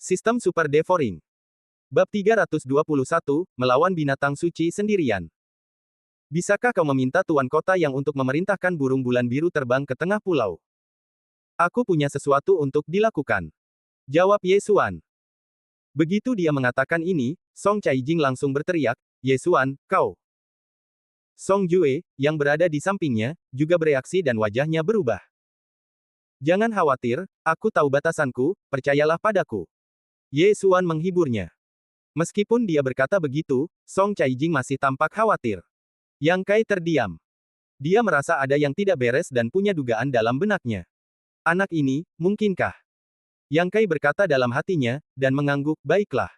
Sistem Super Devouring. Bab 321, Melawan Binatang Suci Sendirian. Bisakah kau meminta Tuan Kota yang untuk memerintahkan burung bulan biru terbang ke tengah pulau? Aku punya sesuatu untuk dilakukan. Jawab Ye Xuan. Begitu dia mengatakan ini, Song Caijing langsung berteriak, Ye Xuan, kau. Song Jue, yang berada di sampingnya, juga bereaksi dan wajahnya berubah. Jangan khawatir, aku tahu batasanku, percayalah padaku. Ye Xuan menghiburnya. Meskipun dia berkata begitu, Song Caijing masih tampak khawatir. Yang Kai terdiam. Dia merasa ada yang tidak beres dan punya dugaan dalam benaknya. Anak ini, mungkinkah? Yang Kai berkata dalam hatinya, dan mengangguk, baiklah.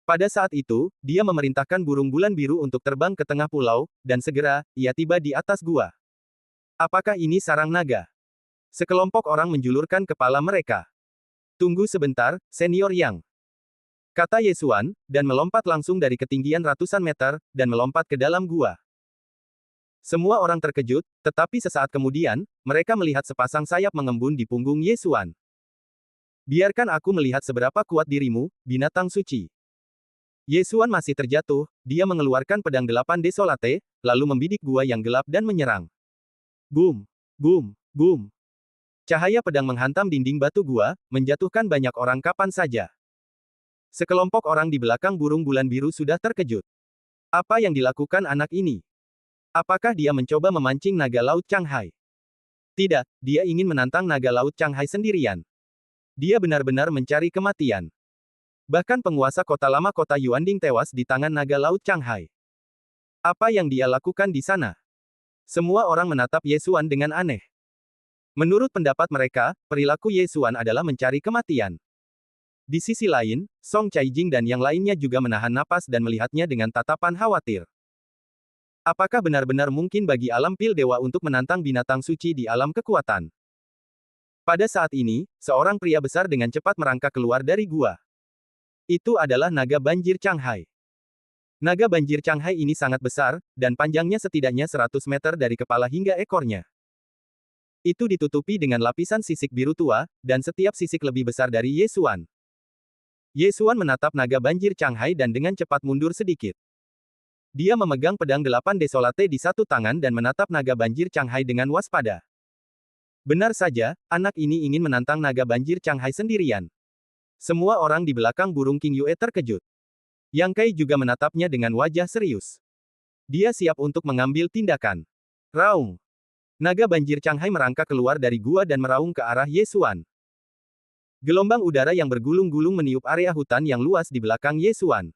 Pada saat itu, dia memerintahkan burung bulan biru untuk terbang ke tengah pulau, dan segera, ia tiba di atas gua. Apakah ini sarang naga? Sekelompok orang menjulurkan kepala mereka. Tunggu sebentar, Senior Yang. Kata Ye Xuan, dan melompat langsung dari ketinggian ratusan meter, dan melompat ke dalam gua. Semua orang terkejut, tetapi sesaat kemudian, mereka melihat sepasang sayap mengembun di punggung Ye Xuan. Biarkan aku melihat seberapa kuat dirimu, binatang suci. Ye Xuan masih terjatuh, dia mengeluarkan pedang 8 desolate, lalu membidik gua yang gelap dan menyerang. Boom! Boom! Boom! Cahaya pedang menghantam dinding batu gua, menjatuhkan banyak orang kapan saja. Sekelompok orang di belakang burung bulan biru sudah terkejut. Apa yang dilakukan anak ini? Apakah dia mencoba memancing naga laut Changhai? Tidak, dia ingin menantang naga laut Changhai sendirian. Dia benar-benar mencari kematian. Bahkan penguasa kota lama kota Yuanding tewas di tangan naga laut Changhai. Apa yang dia lakukan di sana? Semua orang menatap Ye Xuan dengan aneh. Menurut pendapat mereka, perilaku Ye Xuan adalah mencari kematian. Di sisi lain, Song Caijing dan yang lainnya juga menahan napas dan melihatnya dengan tatapan khawatir. Apakah benar-benar mungkin bagi alam pil dewa untuk menantang binatang suci di alam kekuatan? Pada saat ini, seorang pria besar dengan cepat merangkak keluar dari gua. Itu adalah naga banjir Changhai. Naga banjir Changhai ini sangat besar, dan panjangnya setidaknya 100 meter dari kepala hingga ekornya. Itu ditutupi dengan lapisan sisik biru tua, dan setiap sisik lebih besar dari Ye Xuan. Ye Xuan menatap naga banjir Changhai dan dengan cepat mundur sedikit. Dia memegang pedang 8 desolate di satu tangan dan menatap naga banjir Changhai dengan waspada. Benar saja, anak ini ingin menantang naga banjir Changhai sendirian. Semua orang di belakang burung King Yue terkejut. Yang Kai juga menatapnya dengan wajah serius. Dia siap untuk mengambil tindakan. Raung! Naga banjir Changhai merangkak keluar dari gua dan meraung ke arah Ye Xuan. Gelombang udara yang bergulung-gulung meniup area hutan yang luas di belakang Ye Xuan.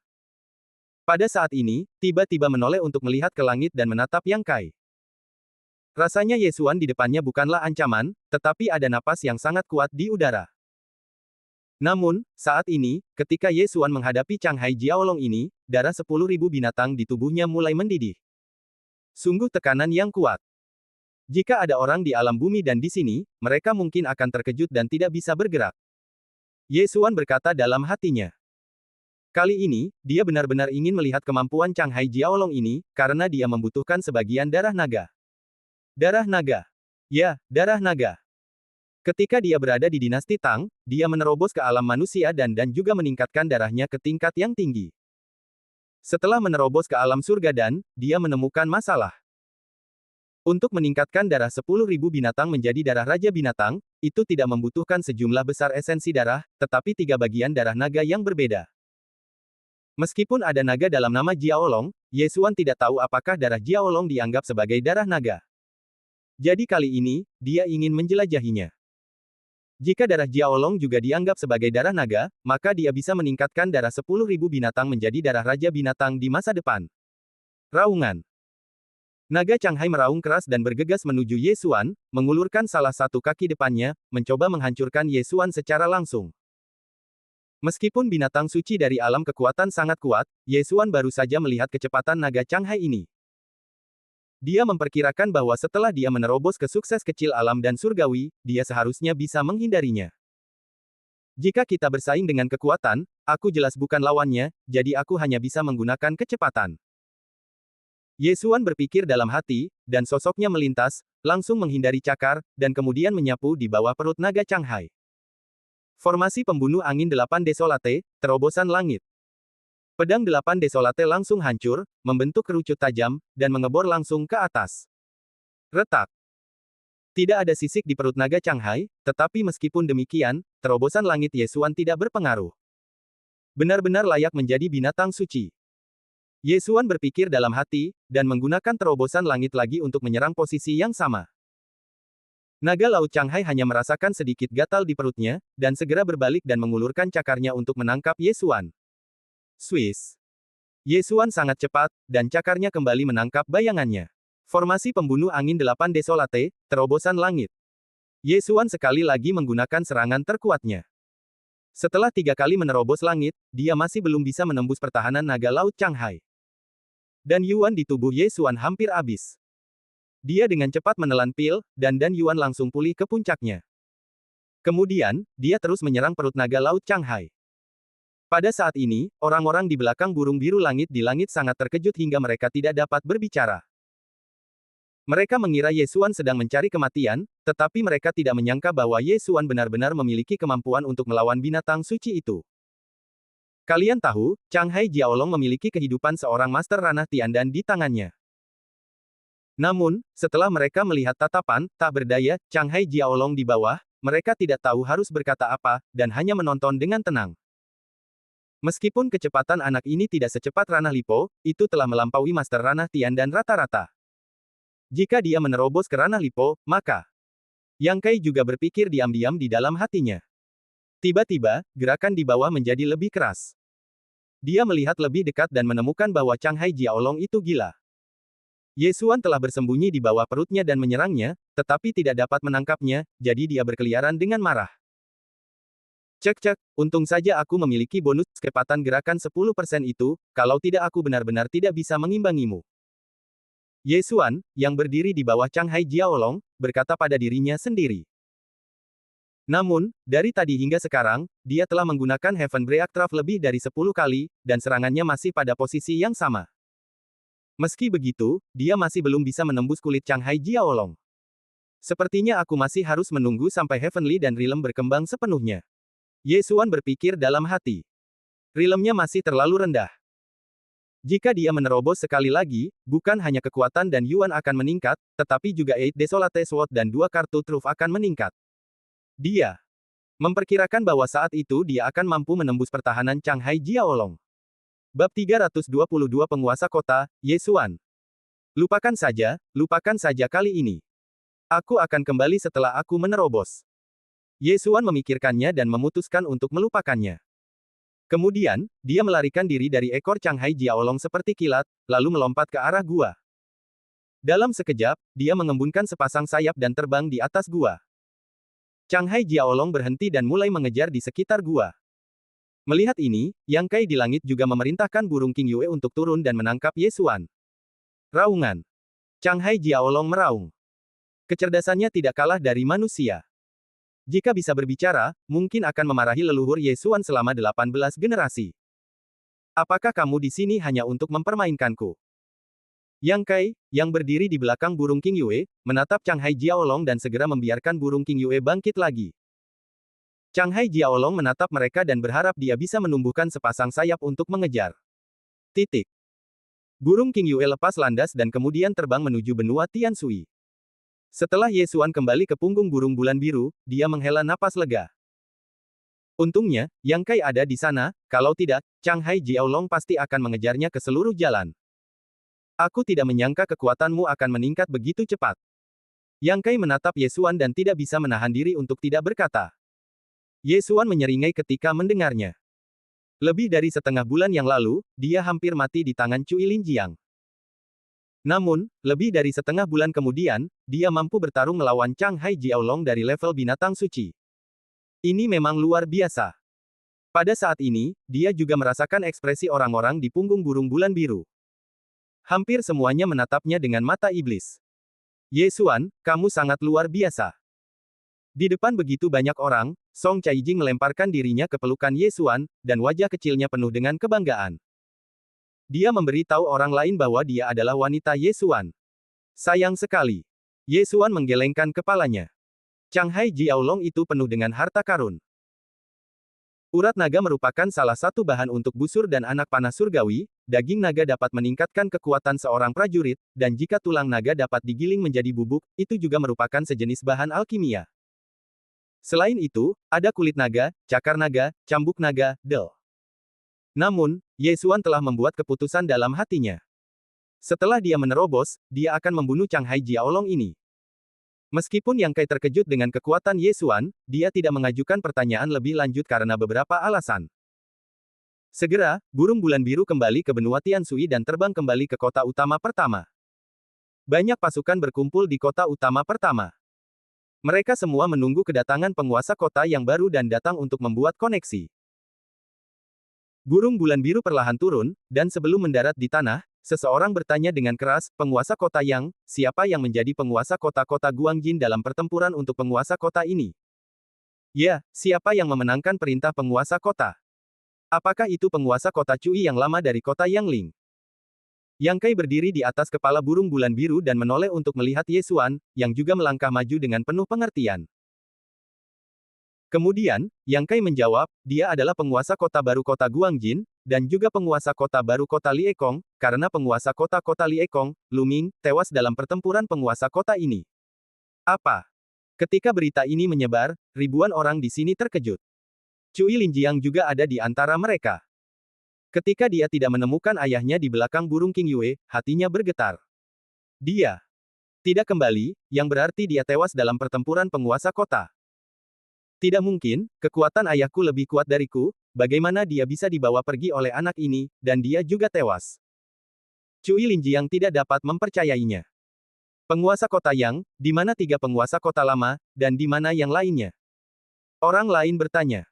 Pada saat ini, tiba-tiba menoleh untuk melihat ke langit dan menatap Yang Kai. Rasanya Ye Xuan di depannya bukanlah ancaman, tetapi ada napas yang sangat kuat di udara. Namun, saat ini, ketika Ye Xuan menghadapi Changhai Jiaolong ini, darah 10.000 binatang di tubuhnya mulai mendidih. Sungguh tekanan yang kuat. Jika ada orang di alam bumi dan di sini, mereka mungkin akan terkejut dan tidak bisa bergerak. Ye Xuan berkata dalam hatinya. Kali ini, dia benar-benar ingin melihat kemampuan Changhai Jiaolong ini, karena dia membutuhkan sebagian darah naga. Darah naga. Ya, darah naga. Ketika dia berada di dinasti Tang, dia menerobos ke alam manusia dan juga meningkatkan darahnya ke tingkat yang tinggi. Setelah menerobos ke alam surga dan, dia menemukan masalah. Untuk meningkatkan darah 10.000 binatang menjadi darah raja binatang, itu tidak membutuhkan sejumlah besar esensi darah, tetapi 3 bagian darah naga yang berbeda. Meskipun ada naga dalam nama Jiaolong, Ye Xuan tidak tahu apakah darah Jiaolong dianggap sebagai darah naga. Jadi kali ini, dia ingin menjelajahinya. Jika darah Jiaolong juga dianggap sebagai darah naga, maka dia bisa meningkatkan darah 10.000 binatang menjadi darah raja binatang di masa depan. Raungan. Naga Changhai meraung keras dan bergegas menuju Ye Xuan, mengulurkan salah satu kaki depannya, mencoba menghancurkan Ye Xuan secara langsung. Meskipun binatang suci dari alam kekuatan sangat kuat, Ye Xuan baru saja melihat kecepatan naga Changhai ini. Dia memperkirakan bahwa setelah dia menerobos ke sukses kecil alam dan surgawi, dia seharusnya bisa menghindarinya. Jika kita bersaing dengan kekuatan, aku jelas bukan lawannya, jadi aku hanya bisa menggunakan kecepatan. Ye Xuan berpikir dalam hati, dan sosoknya melintas, langsung menghindari cakar, dan kemudian menyapu di bawah perut naga Changhai. Formasi pembunuh angin 8 Desolate, terobosan langit. Pedang 8 Desolate langsung hancur, membentuk kerucut tajam, dan mengebor langsung ke atas. Retak. Tidak ada sisik di perut naga Changhai, tetapi meskipun demikian, terobosan langit Yesuan tidak berpengaruh. Benar-benar layak menjadi binatang suci. Yesuan berpikir dalam hati, dan menggunakan terobosan langit lagi untuk menyerang posisi yang sama. Naga laut Changhai hanya merasakan sedikit gatal di perutnya, dan segera berbalik dan mengulurkan cakarnya untuk menangkap Yesuan. Swiss. Yesuan sangat cepat, dan cakarnya kembali menangkap bayangannya. Formasi pembunuh angin 8 Desolate, terobosan langit. Yesuan sekali lagi menggunakan serangan terkuatnya. Setelah 3 kali menerobos langit, dia masih belum bisa menembus pertahanan naga laut Changhai. Dan Yuan di tubuh Yesuan hampir habis. Dia dengan cepat menelan pil, dan Yuan langsung pulih ke puncaknya. Kemudian, dia terus menyerang perut naga laut Changhai. Pada saat ini, orang-orang di belakang burung biru langit di langit sangat terkejut hingga mereka tidak dapat berbicara. Mereka mengira Yesuan sedang mencari kematian, tetapi mereka tidak menyangka bahwa Yesuan benar-benar memiliki kemampuan untuk melawan binatang suci itu. Kalian tahu, Changhai Jiaolong memiliki kehidupan seorang master ranah Tiandan di tangannya. Namun, setelah mereka melihat tatapan, tak berdaya, Changhai Jiaolong di bawah, mereka tidak tahu harus berkata apa, dan hanya menonton dengan tenang. Meskipun kecepatan anak ini tidak secepat ranah Lipo, itu telah melampaui master ranah Tiandan rata-rata. Jika dia menerobos ke ranah Lipo, maka Yang Kai juga berpikir diam-diam di dalam hatinya. Tiba-tiba, gerakan di bawah menjadi lebih keras. Dia melihat lebih dekat dan menemukan bahwa Changhai Jiaolong itu gila. Yesuan telah bersembunyi di bawah perutnya dan menyerangnya, tetapi tidak dapat menangkapnya, jadi dia berkeliaran dengan marah. Cek, untung saja aku memiliki bonus kecepatan gerakan 10% itu, kalau tidak aku benar-benar tidak bisa mengimbangimu. Yesuan, yang berdiri di bawah Changhai Jiaolong, berkata pada dirinya sendiri. Namun, dari tadi hingga sekarang, dia telah menggunakan Heaven Break Trap lebih dari 10 kali, dan serangannya masih pada posisi yang sama. Meski begitu, dia masih belum bisa menembus kulit Changhai Jiaolong. Sepertinya aku masih harus menunggu sampai Heavenly dan Realm berkembang sepenuhnya. Yesuan berpikir dalam hati. Realmnya masih terlalu rendah. Jika dia menerobos sekali lagi, bukan hanya kekuatan dan Yuan akan meningkat, tetapi juga Eight Desolate Sword dan 2 kartu Truth akan meningkat. Dia memperkirakan bahwa saat itu dia akan mampu menembus pertahanan Changhai Jiaolong. Bab 322 Penguasa Kota, Yesuan. Lupakan saja kali ini. Aku akan kembali setelah aku menerobos. Yesuan memikirkannya dan memutuskan untuk melupakannya. Kemudian, dia melarikan diri dari ekor Changhai Jiaolong seperti kilat, lalu melompat ke arah gua. Dalam sekejap, dia mengembunkan sepasang sayap dan terbang di atas gua. Changhai Jiaolong berhenti dan mulai mengejar di sekitar gua. Melihat ini, Yang Kai di langit juga memerintahkan burung King Yue untuk turun dan menangkap Yesuan. Raungan. Changhai Jiaolong meraung. Kecerdasannya tidak kalah dari manusia. Jika bisa berbicara, mungkin akan memarahi leluhur Yesuan selama 18 generasi. Apakah kamu di sini hanya untuk mempermainkanku? Yang Kai, yang berdiri di belakang burung King Yue, menatap Changhai Jiaolong dan segera membiarkan burung King Yue bangkit lagi. Changhai Jiaolong menatap mereka dan berharap dia bisa menumbuhkan sepasang sayap untuk mengejar. Titik. Burung King Yue lepas landas dan kemudian terbang menuju benua Tianshui. Setelah Yesuan kembali ke punggung burung bulan biru, dia menghela napas lega. Untungnya, Yang Kai ada di sana, kalau tidak, Changhai Jiaolong pasti akan mengejarnya ke seluruh jalan. Aku tidak menyangka kekuatanmu akan meningkat begitu cepat. Yang Kai menatap Yesuan dan tidak bisa menahan diri untuk tidak berkata. Yesuan menyeringai ketika mendengarnya. Lebih dari setengah bulan yang lalu, dia hampir mati di tangan Cui Linjiang. Namun, lebih dari setengah bulan kemudian, dia mampu bertarung melawan Changhai Jiaolong dari level binatang suci. Ini memang luar biasa. Pada saat ini, dia juga merasakan ekspresi orang-orang di punggung burung bulan biru. Hampir semuanya menatapnya dengan mata iblis. Yesuan, kamu sangat luar biasa. Di depan begitu banyak orang, Song Caijing melemparkan dirinya ke pelukan Yesuan, dan wajah kecilnya penuh dengan kebanggaan. Dia memberi tahu orang lain bahwa dia adalah wanita Yesuan. Sayang sekali. Yesuan menggelengkan kepalanya. Changhai Jiaolong itu penuh dengan harta karun. Urat naga merupakan salah satu bahan untuk busur dan anak panah surgawi, daging naga dapat meningkatkan kekuatan seorang prajurit, dan jika tulang naga dapat digiling menjadi bubuk, itu juga merupakan sejenis bahan alkimia. Selain itu, ada kulit naga, cakar naga, cambuk naga, del. Namun, Ye Xuan telah membuat keputusan dalam hatinya. Setelah dia menerobos, dia akan membunuh Chang Hai Jiaolong ini. Meskipun Yang Kai terkejut dengan kekuatan Ye Xuan, dia tidak mengajukan pertanyaan lebih lanjut karena beberapa alasan. Segera, burung bulan biru kembali ke benua Tianshui dan terbang kembali ke kota utama pertama. Banyak pasukan berkumpul di kota utama pertama. Mereka semua menunggu kedatangan penguasa kota yang baru dan datang untuk membuat koneksi. Burung bulan biru perlahan turun, dan sebelum mendarat di tanah, seseorang bertanya dengan keras, penguasa kota Yang, siapa yang menjadi penguasa kota-kota Guangjin dalam pertempuran untuk penguasa kota ini? Ya, siapa yang memenangkan perintah penguasa kota? Apakah itu penguasa kota Cui yang lama dari kota Yangling? Yang Kai berdiri di atas kepala burung bulan biru dan menoleh untuk melihat Ye Xuan, yang juga melangkah maju dengan penuh pengertian. Kemudian, Yang Kai menjawab, dia adalah penguasa kota baru kota Guangjin, dan juga penguasa kota baru kota Liekong, karena penguasa kota-kota Liekong, Lu Ming, tewas dalam pertempuran penguasa kota ini. Apa? Ketika berita ini menyebar, ribuan orang di sini terkejut. Cui Linjiang juga ada di antara mereka. Ketika dia tidak menemukan ayahnya di belakang burung King Yue, hatinya bergetar. Dia tidak kembali, yang berarti dia tewas dalam pertempuran penguasa kota. Tidak mungkin, kekuatan ayahku lebih kuat dariku, bagaimana dia bisa dibawa pergi oleh anak ini, dan dia juga tewas. Cui Linjiang tidak dapat mempercayainya. Penguasa kota Yang, di mana 3 penguasa kota lama, dan di mana yang lainnya? Orang lain bertanya.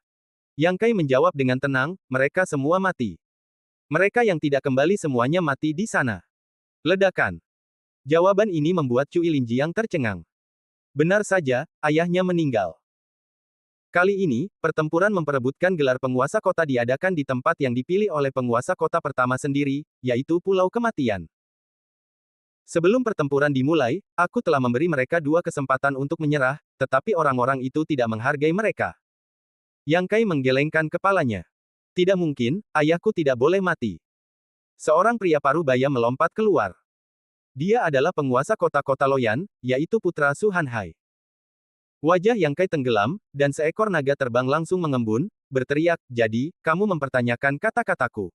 Yang Kai menjawab dengan tenang, mereka semua mati. Mereka yang tidak kembali semuanya mati di sana. Ledakan. Jawaban ini membuat Cui Linjiang tercengang. Benar saja, ayahnya meninggal. Kali ini, pertempuran memperebutkan gelar penguasa kota diadakan di tempat yang dipilih oleh penguasa kota pertama sendiri, yaitu Pulau Kematian. Sebelum pertempuran dimulai, aku telah memberi mereka 2 kesempatan untuk menyerah, tetapi orang-orang itu tidak menghargai mereka. Yang Kai menggelengkan kepalanya. Tidak mungkin, ayahku tidak boleh mati. Seorang pria parubaya melompat keluar. Dia adalah penguasa kota-kota Loyan, yaitu putra Su Hanhai. Wajah Yang Kai tenggelam, dan seekor naga terbang langsung mengembun, berteriak, jadi, kamu mempertanyakan kata-kataku.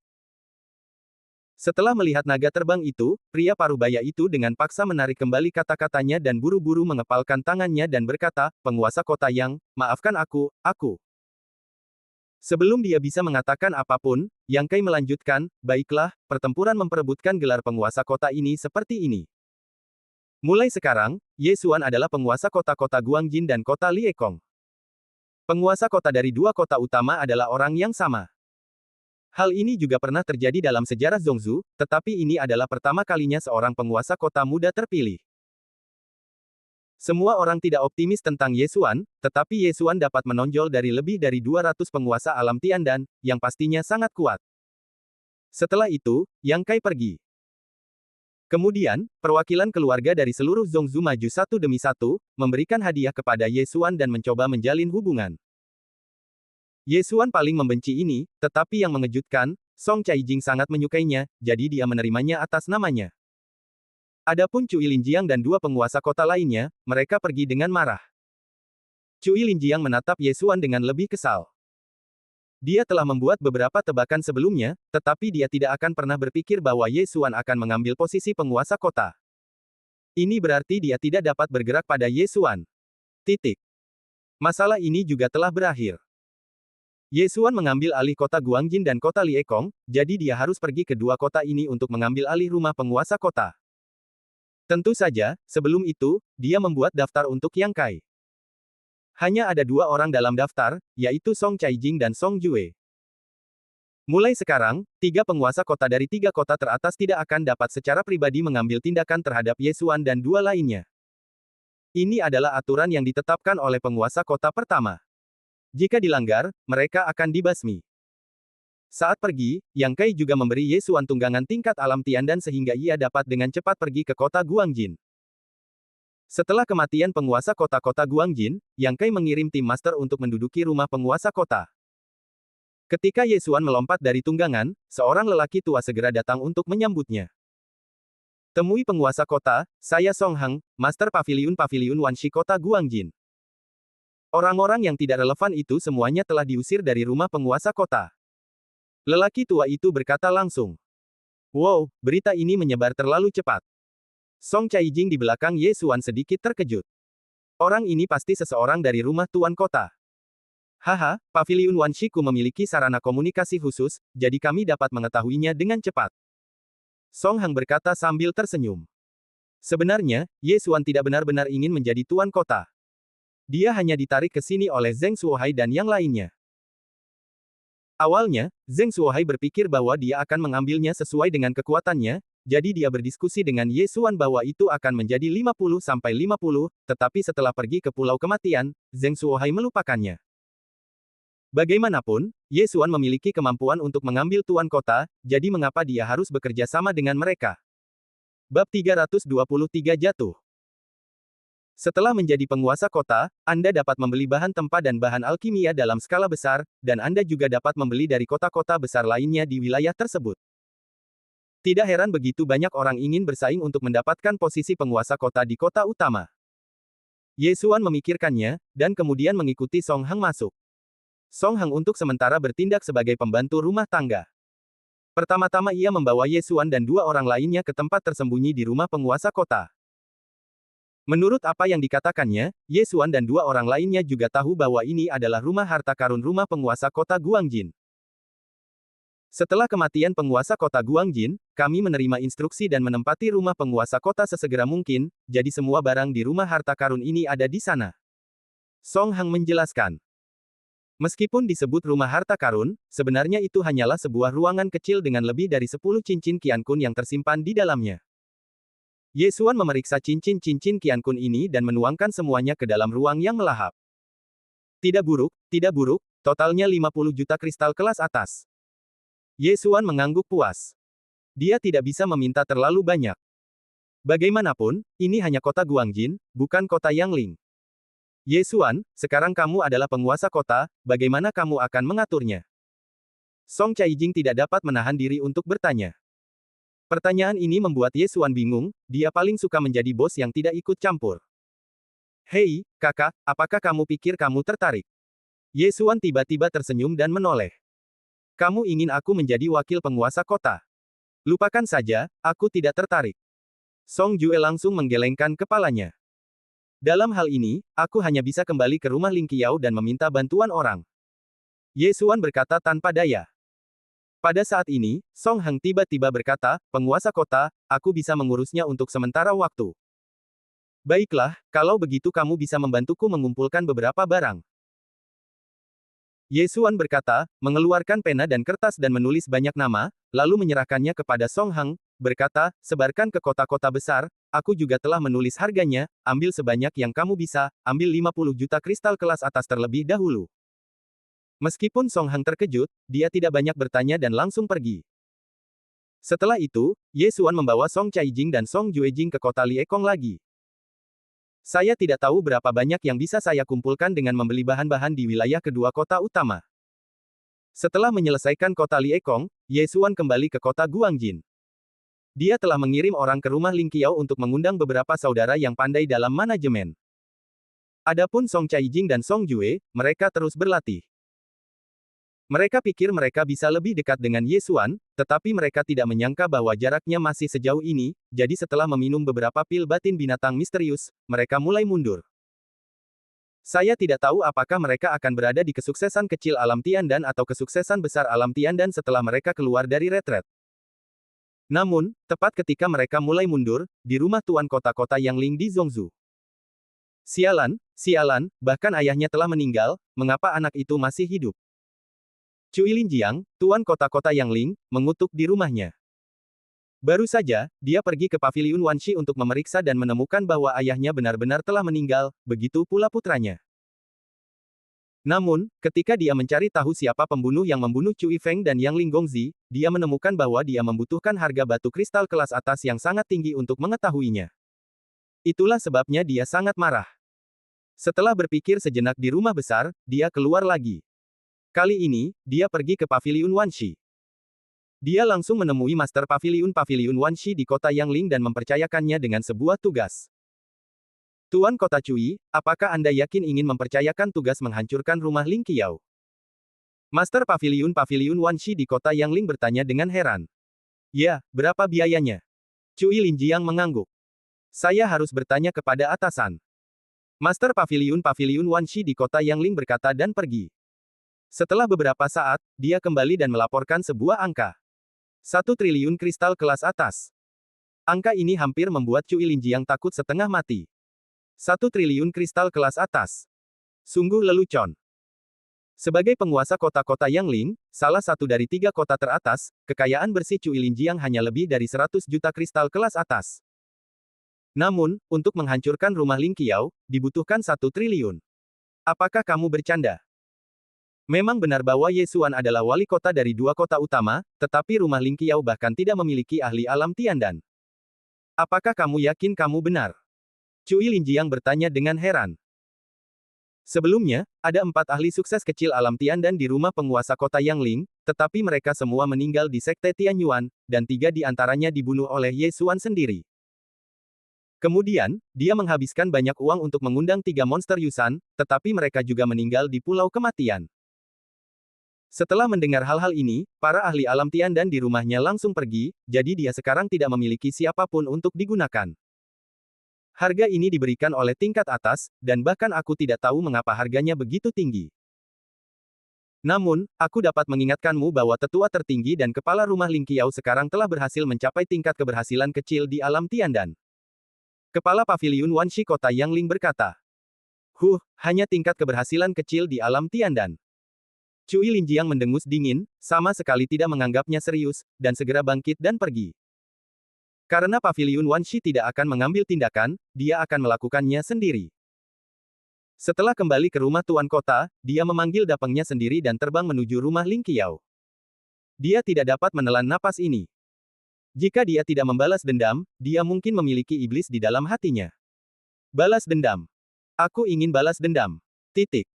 Setelah melihat naga terbang itu, pria parubaya itu dengan paksa menarik kembali kata-katanya dan buru-buru mengepalkan tangannya dan berkata, penguasa kota Yang, maafkan aku. Sebelum dia bisa mengatakan apapun, Yang Kai melanjutkan, baiklah, pertempuran memperebutkan gelar penguasa kota ini seperti ini. Mulai sekarang, Ye Xuan adalah penguasa kota-kota Guangjin dan kota Liekong. Penguasa kota dari 2 kota utama adalah orang yang sama. Hal ini juga pernah terjadi dalam sejarah Zhongzhou, tetapi ini adalah pertama kalinya seorang penguasa kota muda terpilih. Semua orang tidak optimis tentang Ye Xuan, tetapi Ye Xuan dapat menonjol dari lebih dari 200 penguasa alam Tiandan, yang pastinya sangat kuat. Setelah itu, Yang Kai pergi. Kemudian, perwakilan keluarga dari seluruh Zhongzhou maju satu demi satu, memberikan hadiah kepada Ye Xuan dan mencoba menjalin hubungan. Ye Xuan paling membenci ini, tetapi yang mengejutkan, Song Caijing sangat menyukainya, jadi dia menerimanya atas namanya. Adapun Cui Linjiang dan 2 penguasa kota lainnya, mereka pergi dengan marah. Cui Linjiang menatap Ye Xuan dengan lebih kesal. Dia telah membuat beberapa tebakan sebelumnya, tetapi dia tidak akan pernah berpikir bahwa Ye Xuan akan mengambil posisi penguasa kota. Ini berarti dia tidak dapat bergerak pada Ye Xuan. Titik. Masalah ini juga telah berakhir. Ye Xuan mengambil alih kota Guangjin dan kota Liekong, jadi dia harus pergi ke 2 kota ini untuk mengambil alih rumah penguasa kota. Tentu saja, sebelum itu, dia membuat daftar untuk Yang Kai. Hanya ada 2 orang dalam daftar, yaitu Song Caijing dan Song Jue. Mulai sekarang, 3 penguasa kota dari 3 kota teratas tidak akan dapat secara pribadi mengambil tindakan terhadap Ye Xuan dan 2 lainnya. Ini adalah aturan yang ditetapkan oleh penguasa kota pertama. Jika dilanggar, mereka akan dibasmi. Saat pergi, Yang Kai juga memberi Ye Xuan tunggangan tingkat alam Tiandan sehingga ia dapat dengan cepat pergi ke kota Guangjin. Setelah kematian penguasa kota-kota Guangjin, Yang Kai mengirim tim master untuk menduduki rumah penguasa kota. Ketika Yesuan melompat dari tunggangan, seorang lelaki tua segera datang untuk menyambutnya. Temui penguasa kota, saya Song Hang, Master Paviliun Wanshi Kota Guangjin. Orang-orang yang tidak relevan itu semuanya telah diusir dari rumah penguasa kota. Lelaki tua itu berkata langsung. Wow, berita ini menyebar terlalu cepat. Song Caijing di belakang Yesuan sedikit terkejut. Orang ini pasti seseorang dari rumah tuan kota. Haha, Paviliun Wanshiku memiliki sarana komunikasi khusus, jadi kami dapat mengetahuinya dengan cepat. Song Hang berkata sambil tersenyum. Sebenarnya, Yesuan tidak benar-benar ingin menjadi tuan kota. Dia hanya ditarik ke sini oleh Zheng Suohai dan yang lainnya. Awalnya, Zheng Suohai berpikir bahwa dia akan mengambilnya sesuai dengan kekuatannya, jadi dia berdiskusi dengan Yesuan bahwa itu akan menjadi 50-50, tetapi setelah pergi ke Pulau Kematian, Zheng Suohai melupakannya. Bagaimanapun, Yesuan memiliki kemampuan untuk mengambil tuan kota, jadi mengapa dia harus bekerja sama dengan mereka? Bab 323 Jatuh. Setelah menjadi penguasa kota, Anda dapat membeli bahan tempa dan bahan alkimia dalam skala besar, dan Anda juga dapat membeli dari kota-kota besar lainnya di wilayah tersebut. Tidak heran begitu banyak orang ingin bersaing untuk mendapatkan posisi penguasa kota di kota utama. Yesuan memikirkannya, dan kemudian mengikuti Song Hang masuk. Song Hang untuk sementara bertindak sebagai pembantu rumah tangga. Pertama-tama ia membawa Yesuan dan dua orang lainnya ke tempat tersembunyi di rumah penguasa kota. Menurut apa yang dikatakannya, Yesuan dan dua orang lainnya juga tahu bahwa ini adalah rumah harta karun rumah penguasa kota Guangjin. Setelah kematian penguasa kota Guangjin, kami menerima instruksi dan menempati rumah penguasa kota sesegera mungkin, jadi semua barang di rumah harta karun ini ada di sana. Song Hang menjelaskan. Meskipun disebut rumah harta karun, sebenarnya itu hanyalah sebuah ruangan kecil dengan lebih dari 10 cincin Qiankun yang tersimpan di dalamnya. Yesuan memeriksa cincin-cincin Qiankun ini dan menuangkan semuanya ke dalam ruang yang melahap. Tidak buruk, totalnya 50 juta kristal kelas atas. Yesuan mengangguk puas. Dia tidak bisa meminta terlalu banyak. Bagaimanapun, ini hanya kota Guangjin, bukan kota Yangling. Yesuan, sekarang kamu adalah penguasa kota, bagaimana kamu akan mengaturnya? Song Caijing tidak dapat menahan diri untuk bertanya. Pertanyaan ini membuat Yesuan bingung, dia paling suka menjadi bos yang tidak ikut campur. Hei, kakak, apakah kamu pikir kamu tertarik? Yesuan tiba-tiba tersenyum dan menoleh. Kamu ingin aku menjadi wakil penguasa kota? Lupakan saja, aku tidak tertarik. Song Jue langsung menggelengkan kepalanya. Dalam hal ini, aku hanya bisa kembali ke rumah Ling Qiao dan meminta bantuan orang. Yesuan berkata tanpa daya. Pada saat ini, Song Hang tiba-tiba berkata, penguasa kota, aku bisa mengurusnya untuk sementara waktu. Baiklah, kalau begitu kamu bisa membantuku mengumpulkan beberapa barang. Yesuan berkata, mengeluarkan pena dan kertas dan menulis banyak nama, lalu menyerahkannya kepada Song Hang, berkata, sebarkan ke kota-kota besar, aku juga telah menulis harganya, ambil sebanyak yang kamu bisa, ambil 50 juta kristal kelas atas terlebih dahulu. Meskipun Song Hang terkejut, dia tidak banyak bertanya dan langsung pergi. Setelah itu, Yesuan membawa Song Caijing dan Song Juejing ke kota Liekong lagi. Saya tidak tahu berapa banyak yang bisa saya kumpulkan dengan membeli bahan-bahan di wilayah kedua kota utama. Setelah menyelesaikan kota Liekong, Yesuan kembali ke kota Guangjin. Dia telah mengirim orang ke rumah Ling Qiao untuk mengundang beberapa saudara yang pandai dalam manajemen. Adapun Song Caijing dan Song Jue, mereka terus berlatih. Mereka pikir mereka bisa lebih dekat dengan Yesuan, tetapi mereka tidak menyangka bahwa jaraknya masih sejauh ini, jadi setelah meminum beberapa pil batin binatang misterius, mereka mulai mundur. Saya tidak tahu apakah mereka akan berada di kesuksesan kecil alam Tiandan atau kesuksesan besar alam Tiandan setelah mereka keluar dari retret. Namun, tepat ketika mereka mulai mundur, di rumah tuan kota-kota Yangling di Zhongzhou. Sialan, bahkan ayahnya telah meninggal, mengapa anak itu masih hidup? Cui Linjiang, tuan kota-kota Yangling, mengutuk di rumahnya. Baru saja, dia pergi ke Paviliun Wanshi untuk memeriksa dan menemukan bahwa ayahnya benar-benar telah meninggal, begitu pula putranya. Namun, ketika dia mencari tahu siapa pembunuh yang membunuh Cui Feng dan Yang Ling Gongzi, dia menemukan bahwa dia membutuhkan harga batu kristal kelas atas yang sangat tinggi untuk mengetahuinya. Itulah sebabnya dia sangat marah. Setelah berpikir sejenak di rumah besar, dia keluar lagi. Kali ini, dia pergi ke Paviliun Wanshi. Dia langsung menemui Master Paviliun Wanshi di kota Yangling dan mempercayakannya dengan sebuah tugas. Tuan Kota Cui, apakah Anda yakin ingin mempercayakan tugas menghancurkan rumah Ling Qiao? Master Paviliun Wanshi di kota Yangling bertanya dengan heran. Ya, berapa biayanya? Cui Linjiang mengangguk. Saya harus bertanya kepada atasan. Master Paviliun Wanshi di kota Yangling berkata dan pergi. Setelah beberapa saat, dia kembali dan melaporkan sebuah angka. 1 triliun kristal kelas atas. Angka ini hampir membuat Cui Linjiang takut setengah mati. 1 triliun kristal kelas atas. Sungguh lelucon. Sebagai penguasa kota-kota Yangling, salah satu dari 3 kota teratas, kekayaan bersih Cui Linjiang hanya lebih dari 100 juta kristal kelas atas. Namun, untuk menghancurkan rumah Ling Qiao, dibutuhkan 1 triliun. Apakah kamu bercanda? Memang benar bahwa Ye Xuan adalah wali kota dari 2 kota utama, tetapi rumah Ling Qiao bahkan tidak memiliki ahli alam Tiandan. Apakah kamu yakin kamu benar? Cui Linjiang bertanya dengan heran. Sebelumnya, ada 4 ahli sukses kecil alam Tiandan di rumah penguasa kota Yangling, tetapi mereka semua meninggal di Sekte Tianyuan, dan 3 di antaranya dibunuh oleh Ye Xuan sendiri. Kemudian, dia menghabiskan banyak uang untuk mengundang 3 monster Yusan, tetapi mereka juga meninggal di Pulau Kematian. Setelah mendengar hal-hal ini, para ahli alam Tiandan di rumahnya langsung pergi, jadi dia sekarang tidak memiliki siapapun untuk digunakan. Harga ini diberikan oleh tingkat atas, dan bahkan aku tidak tahu mengapa harganya begitu tinggi. Namun, aku dapat mengingatkanmu bahwa tetua tertinggi dan kepala rumah Ling Qiao sekarang telah berhasil mencapai tingkat keberhasilan kecil di alam Tiandan. Kepala Paviliun Wanshi kota Yangling berkata. Hanya tingkat keberhasilan kecil di alam Tiandan. Cui Linjiang mendengus dingin, sama sekali tidak menganggapnya serius, dan segera bangkit dan pergi. Karena Paviliun Wanshi tidak akan mengambil tindakan, dia akan melakukannya sendiri. Setelah kembali ke rumah tuan kota, dia memanggil dapengnya sendiri dan terbang menuju rumah Ling Qiao. Dia tidak dapat menelan napas ini. Jika dia tidak membalas dendam, dia mungkin memiliki iblis di dalam hatinya. Balas dendam. Aku ingin balas dendam. Titik.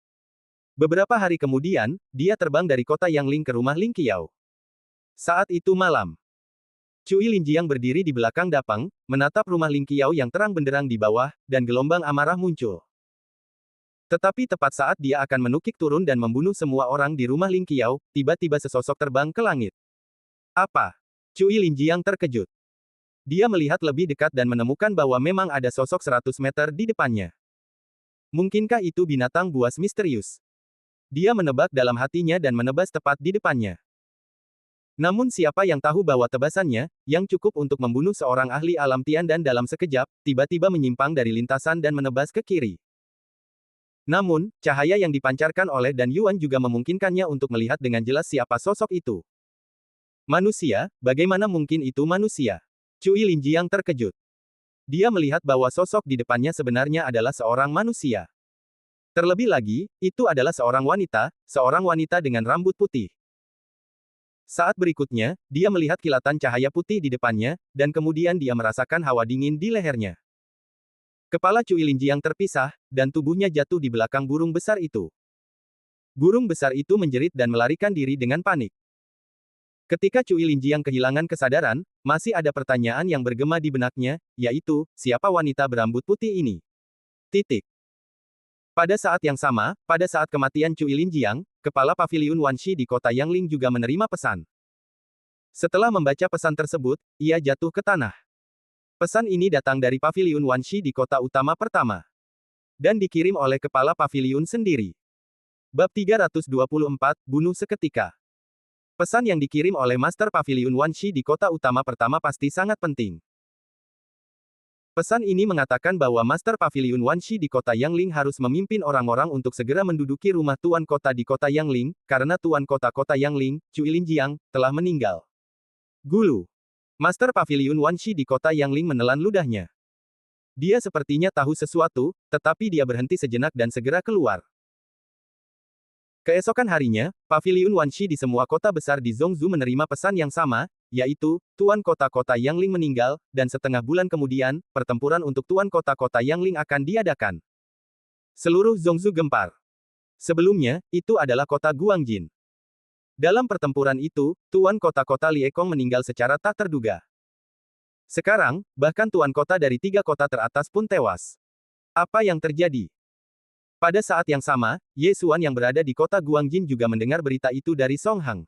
Beberapa hari kemudian, dia terbang dari kota Yangling ke rumah Ling Qiao. Saat itu malam. Cui Linjiang berdiri di belakang Dapeng, menatap rumah Ling Qiao yang terang benderang di bawah, dan gelombang amarah muncul. Tetapi tepat saat dia akan menukik turun dan membunuh semua orang di rumah Ling Qiao, tiba-tiba sesosok terbang ke langit. Apa? Cui Linjiang terkejut. Dia melihat lebih dekat dan menemukan bahwa memang ada sosok 100 meter di depannya. Mungkinkah itu binatang buas misterius? Dia menebak dalam hatinya dan menebas tepat di depannya. Namun siapa yang tahu bahwa tebasannya, yang cukup untuk membunuh seorang ahli alam Tiandan dalam sekejap, tiba-tiba menyimpang dari lintasan dan menebas ke kiri. Namun, cahaya yang dipancarkan oleh Dan Yuan juga memungkinkannya untuk melihat dengan jelas siapa sosok itu. Manusia, bagaimana mungkin itu manusia? Cui Linjiang terkejut. Dia melihat bahwa sosok di depannya sebenarnya adalah seorang manusia. Terlebih lagi, itu adalah seorang wanita dengan rambut putih. Saat berikutnya, dia melihat kilatan cahaya putih di depannya, dan kemudian dia merasakan hawa dingin di lehernya. Kepala Cui Linjiang terpisah, dan tubuhnya jatuh di belakang burung besar itu. Burung besar itu menjerit dan melarikan diri dengan panik. Ketika Cui Linjiang kehilangan kesadaran, masih ada pertanyaan yang bergema di benaknya, yaitu, siapa wanita berambut putih ini? Titik. Pada saat yang sama, pada saat kematian Cui Linjiang, kepala Paviliun Wanshi di kota Yangling juga menerima pesan. Setelah membaca pesan tersebut, ia jatuh ke tanah. Pesan ini datang dari Paviliun Wanshi di kota utama pertama. Dan dikirim oleh kepala Paviliun sendiri. Bab 324, Bunuh Seketika. Pesan yang dikirim oleh Master Paviliun Wanshi di kota utama pertama pasti sangat penting. Pesan ini mengatakan bahwa Master Paviliun Wanshi di kota Yangling harus memimpin orang-orang untuk segera menduduki rumah tuan kota di kota Yangling, karena tuan kota Yangling, Cui Linjiang, telah meninggal. Gulu. Master Paviliun Wanshi di kota Yangling menelan ludahnya. Dia sepertinya tahu sesuatu, tetapi dia berhenti sejenak dan segera keluar. Keesokan harinya, Paviliun Wanshi di semua kota besar di Zhongzhou menerima pesan yang sama, yaitu, tuan kota Yangling meninggal, dan setengah bulan kemudian, pertempuran untuk tuan kota Yangling akan diadakan. Seluruh Zhongzhou gempar. Sebelumnya, itu adalah kota Guangjin. Dalam pertempuran itu, tuan kota-kota Liekong meninggal secara tak terduga. Sekarang, bahkan tuan kota dari 3 kota teratas pun tewas. Apa yang terjadi? Pada saat yang sama, Ye Xuan yang berada di kota Guangjin juga mendengar berita itu dari Song Hang.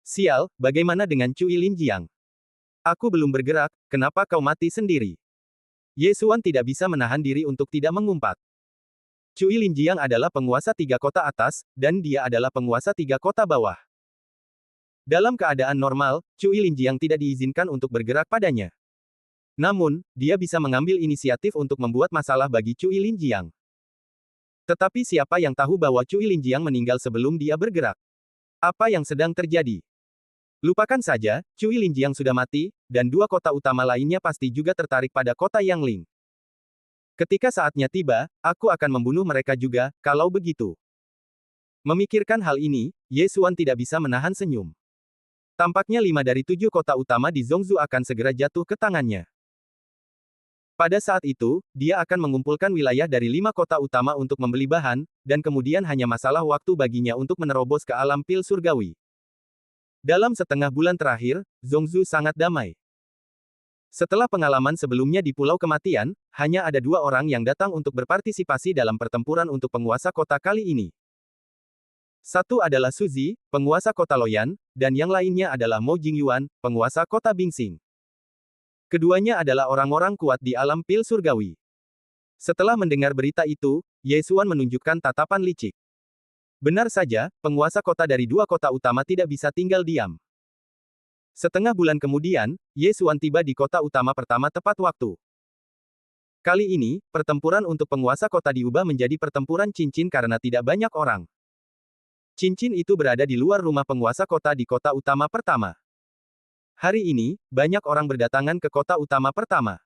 Sial, bagaimana dengan Cui Linjiang? Aku belum bergerak, kenapa kau mati sendiri? Ye Xuan tidak bisa menahan diri untuk tidak mengumpat. Cui Linjiang adalah penguasa 3 kota atas, dan dia adalah penguasa 3 kota bawah. Dalam keadaan normal, Cui Linjiang tidak diizinkan untuk bergerak padanya. Namun, dia bisa mengambil inisiatif untuk membuat masalah bagi Cui Linjiang. Tetapi siapa yang tahu bahwa Cui Linjiang meninggal sebelum dia bergerak? Apa yang sedang terjadi? Lupakan saja, Cui Linjiang sudah mati, dan 2 kota utama lainnya pasti juga tertarik pada kota Yangling. Ketika saatnya tiba, aku akan membunuh mereka juga, kalau begitu. Memikirkan hal ini, Ye Xuan tidak bisa menahan senyum. Tampaknya 5 dari 7 kota utama di Zhongzhou akan segera jatuh ke tangannya. Pada saat itu, dia akan mengumpulkan wilayah dari 5 kota utama untuk membeli bahan, dan kemudian hanya masalah waktu baginya untuk menerobos ke alam pil surgawi. Dalam setengah bulan terakhir, Zhongzhou sangat damai. Setelah pengalaman sebelumnya di Pulau Kematian, hanya ada 2 orang yang datang untuk berpartisipasi dalam pertempuran untuk penguasa kota kali ini. Satu adalah Suzy, penguasa kota Loyan, dan yang lainnya adalah Mo Jingyuan, penguasa kota Bingsing. Keduanya adalah orang-orang kuat di alam pil surgawi. Setelah mendengar berita itu, Ye Xuan menunjukkan tatapan licik. Benar saja, penguasa kota dari 2 kota utama tidak bisa tinggal diam. Setengah bulan kemudian, Ye Xuan tiba di kota utama pertama tepat waktu. Kali ini, pertempuran untuk penguasa kota diubah menjadi pertempuran cincin karena tidak banyak orang. Cincin itu berada di luar rumah penguasa kota di kota utama pertama. Hari ini, banyak orang berdatangan ke kota utama pertama.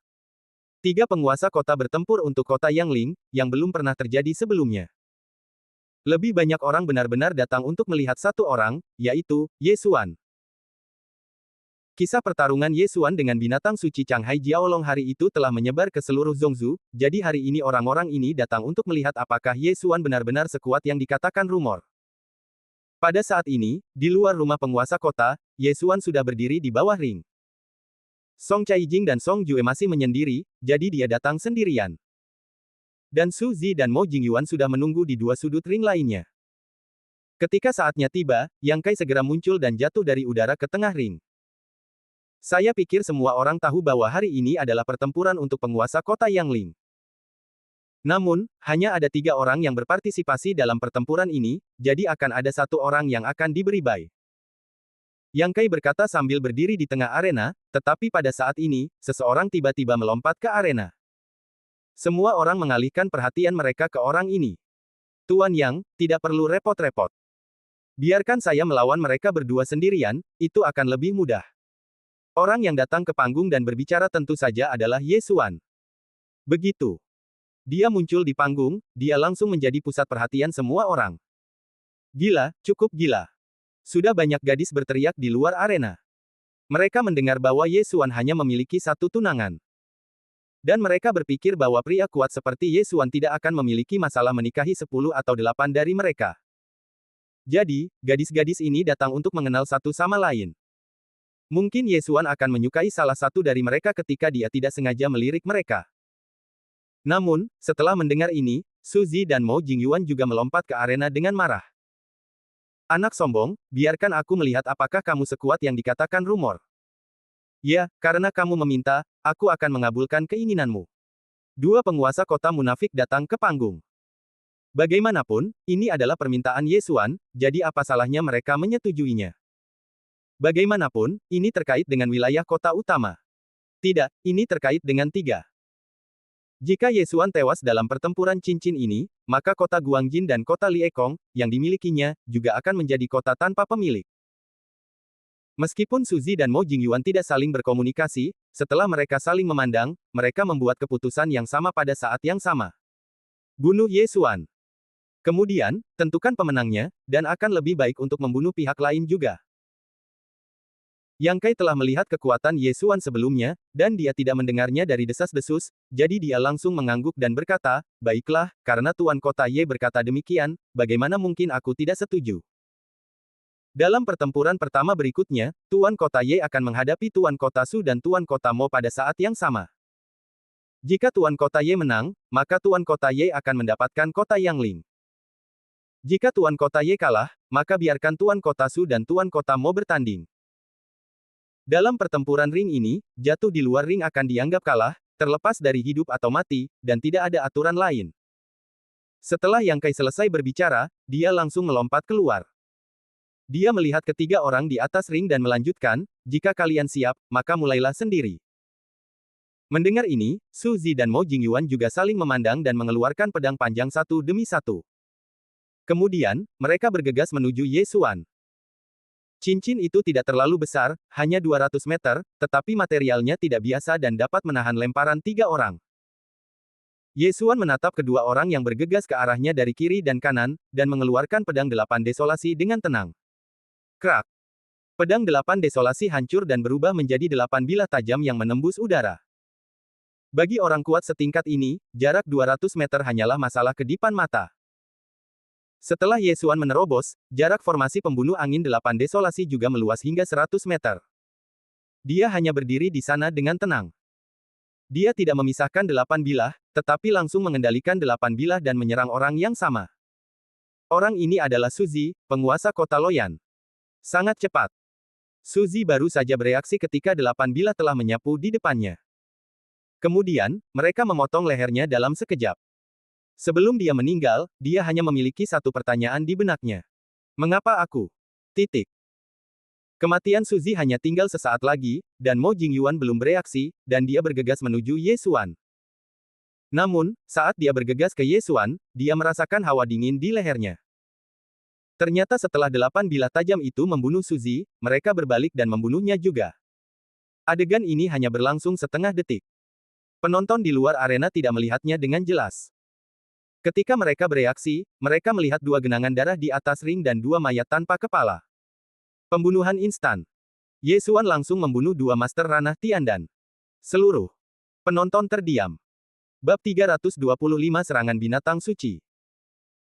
3 penguasa kota bertempur untuk kota Yangling, yang belum pernah terjadi sebelumnya. Lebih banyak orang benar-benar datang untuk melihat satu orang, yaitu Ye Xuan. Kisah pertarungan Ye Xuan dengan binatang suci Changhai Jiaolong hari itu telah menyebar ke seluruh Zhongzhou, jadi hari ini orang-orang ini datang untuk melihat apakah Ye Xuan benar-benar sekuat yang dikatakan rumor. Pada saat ini, di luar rumah penguasa kota, Ye Xuan sudah berdiri di bawah ring. Song Caijing dan Song Jue masih menyendiri, jadi dia datang sendirian. Dan Su Zi dan Mo Jingyuan sudah menunggu di 2 sudut ring lainnya. Ketika saatnya tiba, Yang Kai segera muncul dan jatuh dari udara ke tengah ring. Saya pikir semua orang tahu bahwa hari ini adalah pertempuran untuk penguasa kota Yangling. Namun, hanya ada 3 orang yang berpartisipasi dalam pertempuran ini, jadi akan ada 1 orang yang akan diberi bye. Yang Kai berkata sambil berdiri di tengah arena, tetapi pada saat ini, seseorang tiba-tiba melompat ke arena. Semua orang mengalihkan perhatian mereka ke orang ini. Tuan Yang, tidak perlu repot-repot. Biarkan saya melawan mereka berdua sendirian, itu akan lebih mudah. Orang yang datang ke panggung dan berbicara tentu saja adalah Ye Xuan. Begitu. Dia muncul di panggung, dia langsung menjadi pusat perhatian semua orang. Gila, cukup gila. Sudah banyak gadis berteriak di luar arena. Mereka mendengar bahwa Ye Xuan hanya memiliki 1 tunangan. Dan mereka berpikir bahwa pria kuat seperti Ye Xuan tidak akan memiliki masalah menikahi 10 atau 8 dari mereka. Jadi, gadis-gadis ini datang untuk mengenal satu sama lain. Mungkin Ye Xuan akan menyukai salah satu dari mereka ketika dia tidak sengaja melirik mereka. Namun, setelah mendengar ini, Su Zi dan Mo Jingyuan juga melompat ke arena dengan marah. Anak sombong, biarkan aku melihat apakah kamu sekuat yang dikatakan rumor. Ya, karena kamu meminta, aku akan mengabulkan keinginanmu. 2 penguasa kota munafik datang ke panggung. Bagaimanapun, ini adalah permintaan Ye Xuan, jadi apa salahnya mereka menyetujuinya? Bagaimanapun, ini terkait dengan wilayah kota utama. Tidak, ini terkait dengan 3. Jika Ye Xuan tewas dalam pertempuran cincin ini, maka kota Guangjin dan kota Liekong, yang dimilikinya, juga akan menjadi kota tanpa pemilik. Meskipun Su Zi dan Mo Jingyuan tidak saling berkomunikasi, setelah mereka saling memandang, mereka membuat keputusan yang sama pada saat yang sama. Bunuh Ye Xuan. Kemudian, tentukan pemenangnya, dan akan lebih baik untuk membunuh pihak lain juga. Yang Kai telah melihat kekuatan Ye Xuan sebelumnya, dan dia tidak mendengarnya dari desas-desus, jadi dia langsung mengangguk dan berkata, baiklah, karena Tuan Kota Ye berkata demikian, bagaimana mungkin aku tidak setuju? Dalam pertempuran pertama berikutnya, Tuan Kota Ye akan menghadapi Tuan Kota Su dan Tuan Kota Mo pada saat yang sama. Jika Tuan Kota Ye menang, maka Tuan Kota Ye akan mendapatkan Kota Yangling. Jika Tuan Kota Ye kalah, maka biarkan Tuan Kota Su dan Tuan Kota Mo bertanding. Dalam pertempuran ring ini, jatuh di luar ring akan dianggap kalah, terlepas dari hidup atau mati, dan tidak ada aturan lain. Setelah Yang Kai selesai berbicara, dia langsung melompat keluar. Dia melihat ketiga orang di atas ring dan melanjutkan, jika kalian siap, maka mulailah sendiri. Mendengar ini, Su Zi dan Mo Jingyuan juga saling memandang dan mengeluarkan pedang panjang satu demi satu. Kemudian, mereka bergegas menuju Ye Xuan. Cincin itu tidak terlalu besar, hanya 200 meter, tetapi materialnya tidak biasa dan dapat menahan lemparan tiga orang. Ye Xuan menatap kedua orang yang bergegas ke arahnya dari kiri dan kanan, dan mengeluarkan pedang delapan desolasi dengan tenang. Krak! Pedang delapan desolasi hancur dan berubah menjadi 8 bilah tajam yang menembus udara. Bagi orang kuat setingkat ini, jarak 200 meter hanyalah masalah kedipan mata. Setelah Ye Xuan menerobos, jarak formasi pembunuh angin 8 desolasi juga meluas hingga 100 meter. Dia hanya berdiri di sana dengan tenang. Dia tidak memisahkan 8 bilah, tetapi langsung mengendalikan 8 bilah dan menyerang orang yang sama. Orang ini adalah Su Zi, penguasa kota Loyan. Sangat cepat. Su Zi baru saja bereaksi ketika 8 bilah telah menyapu di depannya. Kemudian, mereka memotong lehernya dalam sekejap. Sebelum dia meninggal, dia hanya memiliki satu pertanyaan di benaknya. Mengapa aku? Titik. Kematian Su Zi hanya tinggal sesaat lagi, dan Mo Jingyuan belum bereaksi, dan dia bergegas menuju Ye Xuan. Namun, saat dia bergegas ke Ye Xuan, dia merasakan hawa dingin di lehernya. Ternyata setelah 8 bilah tajam itu membunuh Su Zi, mereka berbalik dan membunuhnya juga. Adegan ini hanya berlangsung setengah detik. Penonton di luar arena tidak melihatnya dengan jelas. Ketika mereka bereaksi, mereka melihat dua genangan darah di atas ring dan dua mayat tanpa kepala. Pembunuhan instan. Ye Xuan langsung membunuh dua master ranah Tiandan. Seluruh penonton terdiam. Bab 325 Serangan Binatang Suci.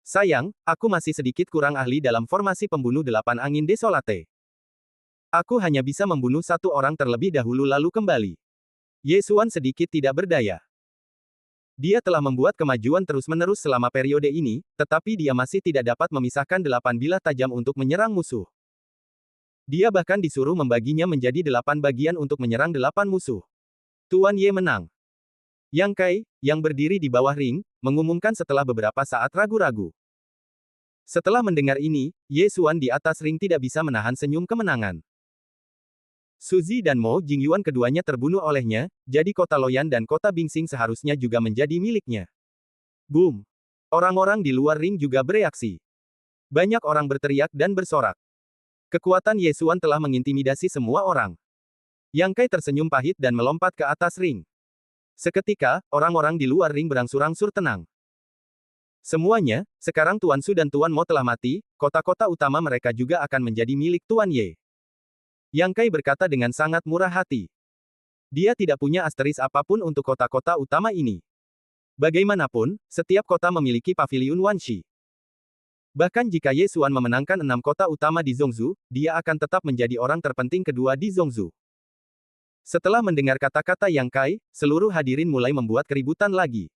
Sayang, aku masih sedikit kurang ahli dalam formasi pembunuh 8 angin desolate. Aku hanya bisa membunuh satu orang terlebih dahulu lalu kembali. Ye Xuan sedikit tidak berdaya. Dia telah membuat kemajuan terus-menerus selama periode ini, tetapi dia masih tidak dapat memisahkan 8 bilah tajam untuk menyerang musuh. Dia bahkan disuruh membaginya menjadi 8 bagian untuk menyerang 8 musuh. Tuan Ye menang. Yang Kai, yang berdiri di bawah ring, mengumumkan setelah beberapa saat ragu-ragu. Setelah mendengar ini, Ye Xuan di atas ring tidak bisa menahan senyum kemenangan. Su Zi dan Mo Jingyuan keduanya terbunuh olehnya, jadi kota Loyan dan kota Bingsing seharusnya juga menjadi miliknya. Boom! Orang-orang di luar ring juga bereaksi. Banyak orang berteriak dan bersorak. Kekuatan Ye Xuan telah mengintimidasi semua orang. Yang Kai tersenyum pahit dan melompat ke atas ring. Seketika, orang-orang di luar ring berangsur-angsur tenang. Semuanya, sekarang Tuan Su dan Tuan Mo telah mati, kota-kota utama mereka juga akan menjadi milik Tuan Ye. Yang Kai berkata dengan sangat murah hati. Dia tidak punya asteris apapun untuk kota-kota utama ini. Bagaimanapun, setiap kota memiliki paviliun Wanshi. Bahkan jika Ye Xuan memenangkan 6 kota utama di Zhongzhou, dia akan tetap menjadi orang terpenting kedua di Zhongzhou. Setelah mendengar kata-kata Yang Kai, seluruh hadirin mulai membuat keributan lagi.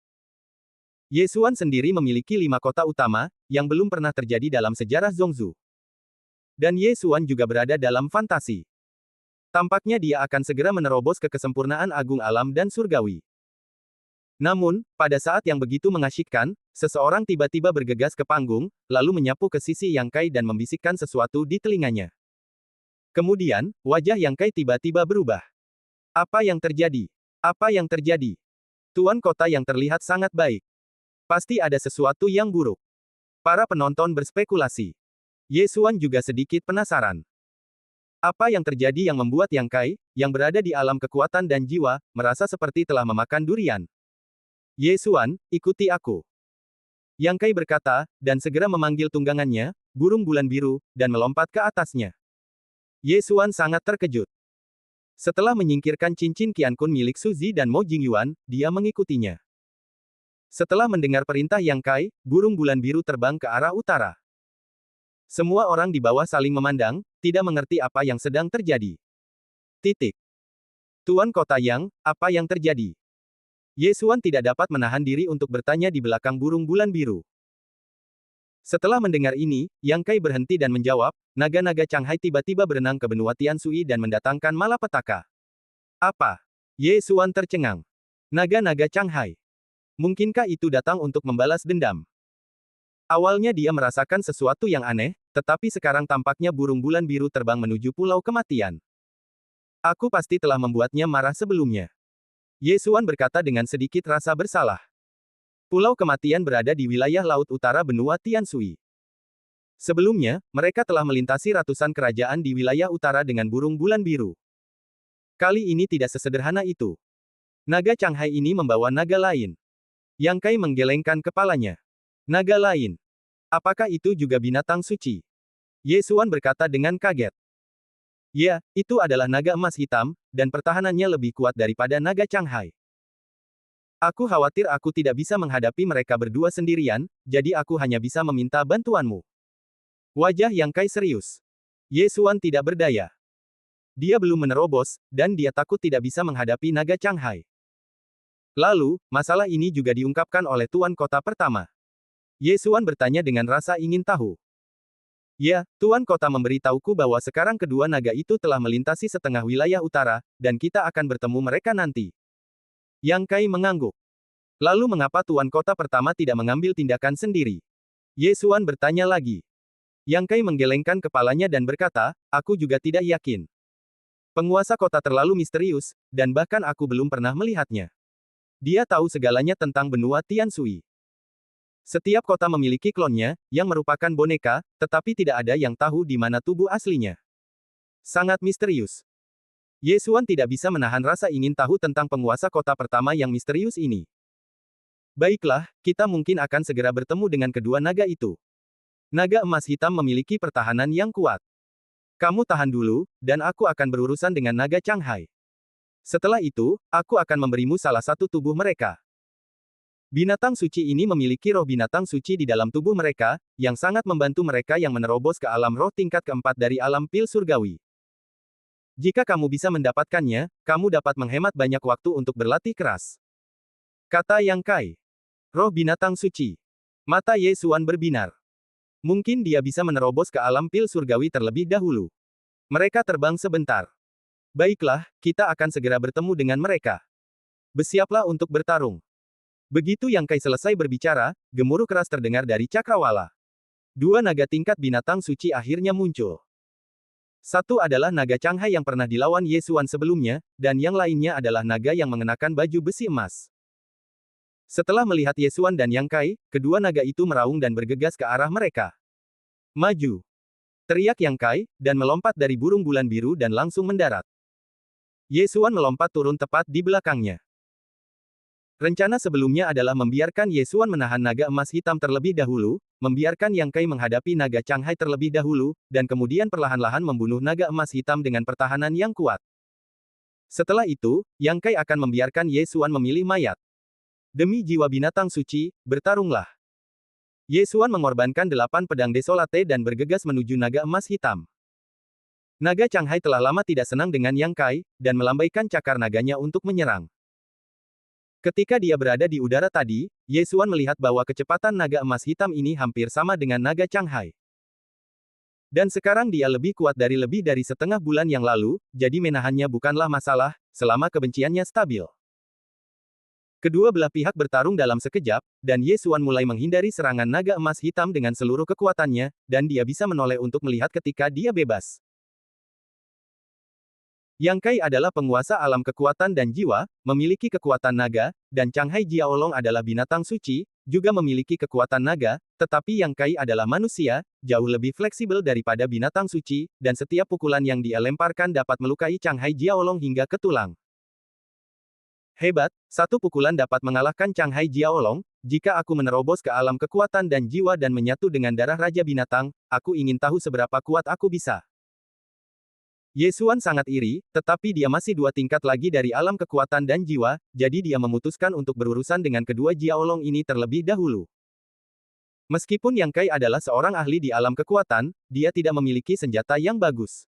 Ye Xuan sendiri memiliki 5 kota utama, yang belum pernah terjadi dalam sejarah Zhongzhou. Dan Ye Xuan juga berada dalam fantasi. Tampaknya dia akan segera menerobos ke kesempurnaan agung alam dan surgawi. Namun, pada saat yang begitu mengasyikkan, seseorang tiba-tiba bergegas ke panggung, lalu menyapu ke sisi Yang Kai dan membisikkan sesuatu di telinganya. Kemudian, wajah Yang Kai tiba-tiba berubah. Apa yang terjadi? Apa yang terjadi? Tuan kota yang terlihat sangat baik. Pasti ada sesuatu yang buruk. Para penonton berspekulasi. Ye Xuan juga sedikit penasaran. Apa yang terjadi yang membuat Yang Kai, yang berada di alam kekuatan dan jiwa, merasa seperti telah memakan durian? Ye Xuan, ikuti aku. Yang Kai berkata, dan segera memanggil tunggangannya, burung bulan biru, dan melompat ke atasnya. Ye Xuan sangat terkejut. Setelah menyingkirkan cincin Qiankun milik Suzy dan Mo Jingyuan, dia mengikutinya. Setelah mendengar perintah Yang Kai, burung bulan biru terbang ke arah utara. Semua orang di bawah saling memandang, tidak mengerti apa yang sedang terjadi. Titik. Tuan Kota Yang, apa yang terjadi? Ye Xuan tidak dapat menahan diri untuk bertanya di belakang burung bulan biru. Setelah mendengar ini, Yang Kai berhenti dan menjawab, naga-naga Changhai tiba-tiba berenang ke benua Tianshui dan mendatangkan malapetaka. Apa? Ye Xuan tercengang. Naga-naga Changhai. Mungkinkah itu datang untuk membalas dendam? Awalnya dia merasakan sesuatu yang aneh, tetapi sekarang tampaknya burung bulan biru terbang menuju pulau kematian. Aku pasti telah membuatnya marah sebelumnya. Ye Xuan berkata dengan sedikit rasa bersalah. Pulau kematian berada di wilayah laut utara benua Tianshui. Sebelumnya, mereka telah melintasi ratusan kerajaan di wilayah utara dengan burung bulan biru. Kali ini tidak sesederhana itu. Naga Changhai ini membawa naga lain. Yang Kai menggelengkan kepalanya. Naga lain. Apakah itu juga binatang suci? Ye Xuan berkata dengan kaget. Ya, itu adalah naga emas hitam, dan pertahanannya lebih kuat daripada naga Changhai. Aku khawatir aku tidak bisa menghadapi mereka berdua sendirian, jadi aku hanya bisa meminta bantuanmu. Wajah Yang Kai serius. Ye Xuan tidak berdaya. Dia belum menerobos, dan dia takut tidak bisa menghadapi naga Changhai. Lalu, masalah ini juga diungkapkan oleh Tuan Kota pertama. Ye Xuan bertanya dengan rasa ingin tahu. Ya, Tuan Kota memberitahuku bahwa sekarang kedua naga itu telah melintasi setengah wilayah utara, dan kita akan bertemu mereka nanti. Yang Kai mengangguk. Lalu mengapa Tuan Kota pertama tidak mengambil tindakan sendiri? Ye Xuan bertanya lagi. Yang Kai menggelengkan kepalanya dan berkata, aku juga tidak yakin. Penguasa kota terlalu misterius, dan bahkan aku belum pernah melihatnya. Dia tahu segalanya tentang benua Tianshui. Setiap kota memiliki klonnya, yang merupakan boneka, tetapi tidak ada yang tahu di mana tubuh aslinya. Sangat misterius. Ye Xuan tidak bisa menahan rasa ingin tahu tentang penguasa kota pertama yang misterius ini. Baiklah, kita mungkin akan segera bertemu dengan kedua naga itu. Naga emas hitam memiliki pertahanan yang kuat. Kamu tahan dulu, dan aku akan berurusan dengan naga Changhai. Setelah itu, aku akan memberimu salah satu tubuh mereka. Binatang suci ini memiliki roh binatang suci di dalam tubuh mereka, yang sangat membantu mereka yang menerobos ke alam roh tingkat keempat dari alam pil surgawi. Jika kamu bisa mendapatkannya, kamu dapat menghemat banyak waktu untuk berlatih keras. Kata Yang Kai. Roh binatang suci. Mata Ye Xuan berbinar. Mungkin dia bisa menerobos ke alam pil surgawi terlebih dahulu. Mereka terbang sebentar. Baiklah, kita akan segera bertemu dengan mereka. Bersiaplah untuk bertarung. Begitu Yang Kai selesai berbicara, gemuruh keras terdengar dari cakrawala. Dua naga tingkat binatang suci akhirnya muncul. Satu adalah naga Changhai yang pernah dilawan Ye Xuan sebelumnya, dan yang lainnya adalah naga yang mengenakan baju besi emas. Setelah melihat Ye Xuan dan Yang Kai, kedua naga itu meraung dan bergegas ke arah mereka. Maju! Teriak Yang Kai, dan melompat dari burung bulan biru dan langsung mendarat. Ye Xuan melompat turun tepat di belakangnya. Rencana sebelumnya adalah membiarkan Ye Xuan menahan naga emas hitam terlebih dahulu, membiarkan Yang Kai menghadapi naga Changhai terlebih dahulu, dan kemudian perlahan-lahan membunuh naga emas hitam dengan pertahanan yang kuat. Setelah itu, Yang Kai akan membiarkan Ye Xuan memilih mayat. Demi jiwa binatang suci, bertarunglah. Ye Xuan mengorbankan 8 pedang desolate dan bergegas menuju naga emas hitam. Naga Changhai telah lama tidak senang dengan Yang Kai, dan melambaikan cakar naganya untuk menyerang. Ketika dia berada di udara tadi, Ye Xuan melihat bahwa kecepatan naga emas hitam ini hampir sama dengan naga Changhai. Dan sekarang dia lebih kuat dari lebih dari setengah bulan yang lalu, jadi menahannya bukanlah masalah, selama kebenciannya stabil. Kedua belah pihak bertarung dalam sekejap, dan Ye Xuan mulai menghindari serangan naga emas hitam dengan seluruh kekuatannya, dan dia bisa menoleh untuk melihat ketika dia bebas. Yang Kai adalah penguasa alam kekuatan dan jiwa, memiliki kekuatan naga, dan Changhai Jiaolong adalah binatang suci, juga memiliki kekuatan naga, tetapi Yang Kai adalah manusia, jauh lebih fleksibel daripada binatang suci, dan setiap pukulan yang dia lemparkan dapat melukai Changhai Jiaolong hingga ke tulang. Hebat, satu pukulan dapat mengalahkan Changhai Jiaolong, jika aku menerobos ke alam kekuatan dan jiwa dan menyatu dengan darah Raja Binatang, aku ingin tahu seberapa kuat aku bisa. Ye Xuan sangat iri, tetapi dia masih 2 tingkat lagi dari alam kekuatan dan jiwa, jadi dia memutuskan untuk berurusan dengan kedua Jiaolong ini terlebih dahulu. Meskipun Yang Kai adalah seorang ahli di alam kekuatan, dia tidak memiliki senjata yang bagus.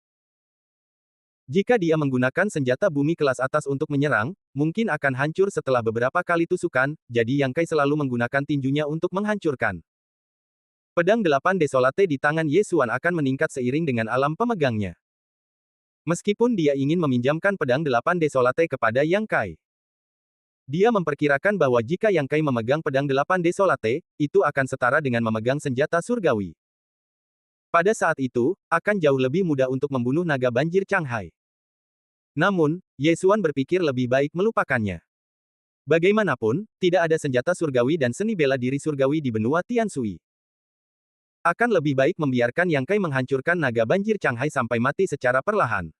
Jika dia menggunakan senjata bumi kelas atas untuk menyerang, mungkin akan hancur setelah beberapa kali tusukan, jadi Yang Kai selalu menggunakan tinjunya untuk menghancurkan. Pedang 8 Desolate di tangan Ye Xuan akan meningkat seiring dengan alam pemegangnya. Meskipun dia ingin meminjamkan pedang 8 Desolate kepada Yang Kai. Dia memperkirakan bahwa jika Yang Kai memegang pedang 8 Desolate, itu akan setara dengan memegang senjata surgawi. Pada saat itu, akan jauh lebih mudah untuk membunuh naga banjir Changhai. Namun, Ye Xuan berpikir lebih baik melupakannya. Bagaimanapun, tidak ada senjata surgawi dan seni bela diri surgawi di benua Tianshui. Akan lebih baik membiarkan Yang Kai menghancurkan naga banjir Changhai sampai mati secara perlahan.